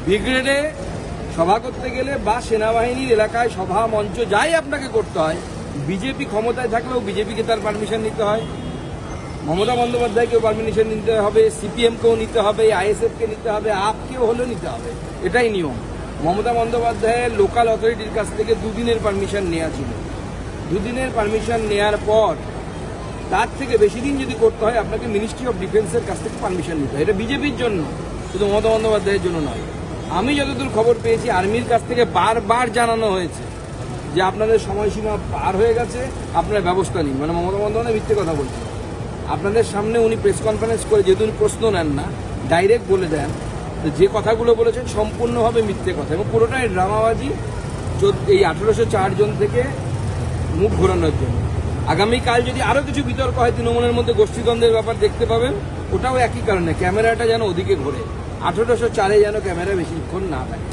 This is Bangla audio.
ব্রিগেডে সভা করতে গেলে বা সেনাবাহিনীর এলাকায় সভা মঞ্চ যাই আপনাকে করতে হয়, বিজেপি ক্ষমতায় থাকলেও বিজেপিকে তার পারমিশন নিতে হয়, মমতা বন্দ্যোপাধ্যায়কেও পারমিশন নিতে হবে, সিপিএমকেও নিতে হবে, আইএসএফকে নিতে হবে, আপকেও হলেও নিতে হবে। এটাই নিয়ম। মমতা বন্দ্যোপাধ্যায়ের লোকাল অথরিটির কাছ থেকে দুদিনের পারমিশন নেওয়া ছিল। দুদিনের পারমিশন নেওয়ার পর তার থেকে বেশি দিন যদি করতে হয় আপনাকে মিনিস্ট্রি অফ ডিফেন্সের কাছ থেকে পারমিশন নিতে হয়। এটা বিজেপির জন্য, শুধু মমতা বন্দ্যোপাধ্যায়ের জন্য নয়। আমি যতদূর খবর পেয়েছি আর্মির কাছ থেকে বারবার জানানো হয়েছে যে আপনাদের সময়সীমা পার হয়ে গেছে, আপনার ব্যবস্থা নিন। মানে মমতা বন্দ্যোপাধ্যায় মিথ্যে কথা বলছেন। আপনাদের সামনে উনি প্রেস কনফারেন্স করে যেহেতু উনি প্রশ্ন নেন না, ডাইরেক্ট বলে দেন যে কথাগুলো বলেছেন সম্পূর্ণভাবে মিথ্যে কথা এবং পুরোটাই ড্রামাবাজি, এই 1804 জন থেকে মুখ ঘোরানোর জন্য। আগামীকাল যদি আরও কিছু বিতর্ক হয় তৃণমূলের মধ্যে গোষ্ঠীদ্বন্দ্বের ব্যাপার দেখতে পাবেন, ওটাও একই কারণে, ক্যামেরাটা যেন ওদিকে ঘোরে, 1804-এ যেন ক্যামেরা বেশিক্ষণ না থাকে।